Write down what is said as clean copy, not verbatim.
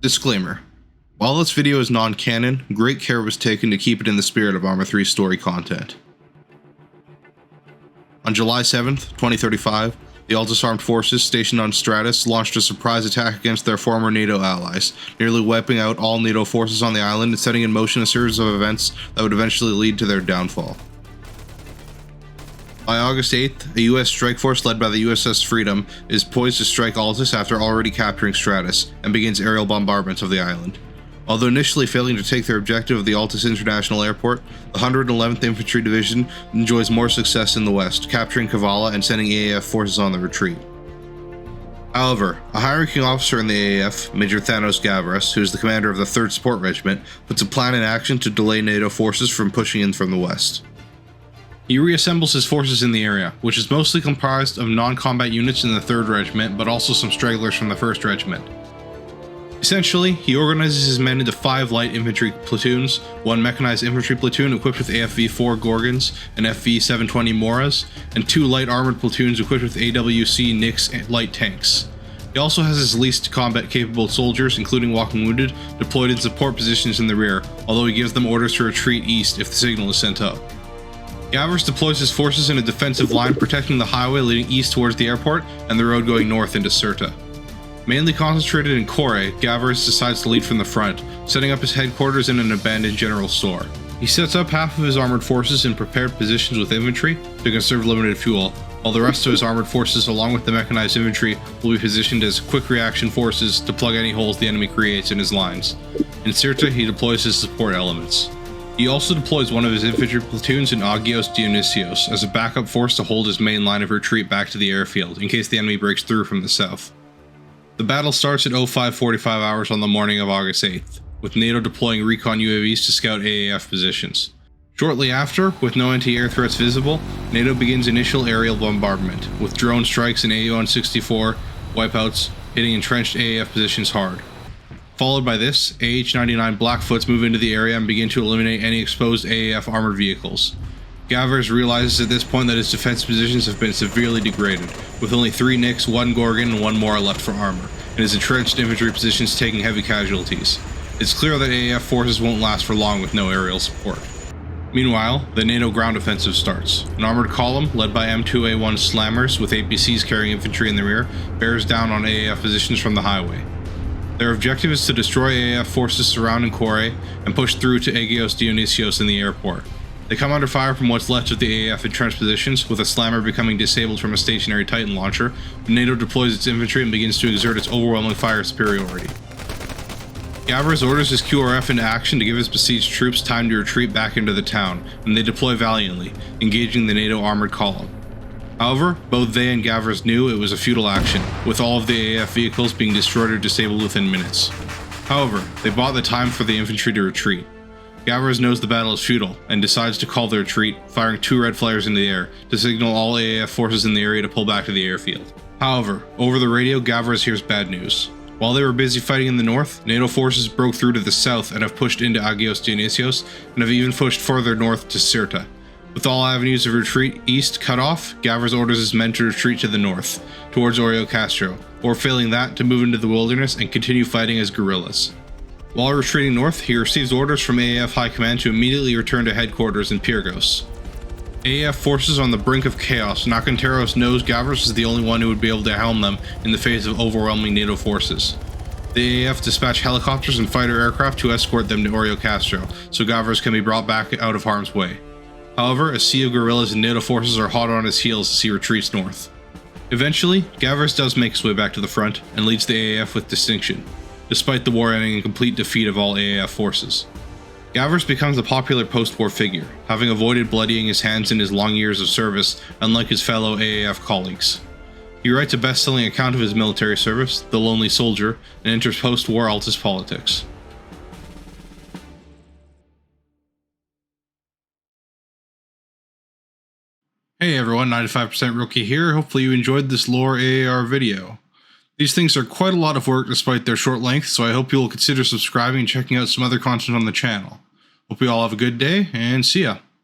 Disclaimer. While this video is non-canon, great care was taken to keep it in the spirit of Arma 3 story content. On July 7th, 2035, the Altus Armed Forces stationed on Stratus launched a surprise attack against their former NATO allies, nearly wiping out all NATO forces on the island and setting in motion a series of events that would eventually lead to their downfall. By August 8th, a US strike force led by the USS Freedom is poised to strike Altus after already capturing Stratus, and begins aerial bombardments of the island. Although initially failing to take their objective of the Altus International Airport, the 111th Infantry Division enjoys more success in the west, capturing Kavala and sending AAF forces on the retreat. However, a high-ranking officer in the AAF, Major Thanos Gavras, who is the commander of the 3rd Support Regiment, puts a plan in action to delay NATO forces from pushing in from the west. He reassembles his forces in the area, which is mostly comprised of non-combat units in the 3rd Regiment, but also some stragglers from the 1st Regiment. Essentially, he organizes his men into 5 light infantry platoons, 1 mechanized infantry platoon equipped with AFV-4 Gorgons and FV-720 Moras, and 2 light armored platoons equipped with AWC Nix light tanks. He also has his least combat capable soldiers, including walking wounded, deployed in support positions in the rear, although he gives them orders to retreat east if the signal is sent up. Gavras deploys his forces in a defensive line protecting the highway leading east towards the airport and the road going north into Sirta. Mainly concentrated in Kore, Gavras decides to lead from the front, setting up his headquarters in an abandoned general store. He sets up half of his armored forces in prepared positions with infantry to conserve limited fuel, while the rest of his armored forces along with the mechanized infantry will be positioned as quick reaction forces to plug any holes the enemy creates in his lines. In Sirta, he deploys his support elements. He also deploys one of his infantry platoons in Agios Dionysios as a backup force to hold his main line of retreat back to the airfield in case the enemy breaks through from the south. The battle starts at 05:45 hours on the morning of August 8th, with NATO deploying recon UAVs to scout AAF positions. Shortly after, with no anti-air threats visible, NATO begins initial aerial bombardment, with drone strikes and AU-164 wipeouts hitting entrenched AAF positions hard. Followed by this, AH-99 Blackfoots move into the area and begin to eliminate any exposed AAF armored vehicles. Gavras realizes at this point that his defense positions have been severely degraded, with only 3 Nix, 1 Gorgon, and 1 Mora left for armor, and his entrenched infantry positions taking heavy casualties. It's clear that AAF forces won't last for long with no aerial support. Meanwhile, the NATO ground offensive starts. An armored column, led by M2A1 Slammers with APCs carrying infantry in the rear, bears down on AAF positions from the highway. Their objective is to destroy AAF forces surrounding Kore and push through to Agios Dionysios in the airport. They come under fire from what's left of the AAF entrenched positions, with a slammer becoming disabled from a stationary Titan launcher, but NATO deploys its infantry and begins to exert its overwhelming fire superiority. Gavras orders his QRF into action to give his besieged troops time to retreat back into the town, and they deploy valiantly, engaging the NATO armored column. However, both they and Gavras knew it was a futile action, with all of the AAF vehicles being destroyed or disabled within minutes. However, they bought the time for the infantry to retreat. Gavras knows the battle is futile, and decides to call the retreat, firing 2 red flares into the air, to signal all AAF forces in the area to pull back to the airfield. However, over the radio Gavras hears bad news. While they were busy fighting in the north, NATO forces broke through to the south and have pushed into Agios Dionysios, and have even pushed further north to Sirta. With all avenues of retreat east cut off, Gavras orders his men to retreat to the north, towards Orio Castro, or failing that, to move into the wilderness and continue fighting as guerrillas. While retreating north, he receives orders from AAF High Command to immediately return to headquarters in Pyrgos. AAF forces on the brink of chaos, Nakanteros knows Gavras is the only one who would be able to helm them in the face of overwhelming NATO forces. The AAF dispatch helicopters and fighter aircraft to escort them to Orio Castro, so Gavras can be brought back out of harm's way. However, a sea of guerrillas and NATO forces are hot on his heels as he retreats north. Eventually, Gavras does make his way back to the front, and leads the AAF with distinction, despite the war ending in complete defeat of all AAF forces. Gavras becomes a popular post-war figure, having avoided bloodying his hands in his long years of service, unlike his fellow AAF colleagues. He writes a best-selling account of his military service, The Lonely Soldier, and enters post-war Altus politics. Hey everyone, 95% Rookie here. Hopefully you enjoyed this lore AAR video. These things are quite a lot of work despite their short length, so I hope you will consider subscribing and checking out some other content on the channel. Hope you all have a good day, and see ya.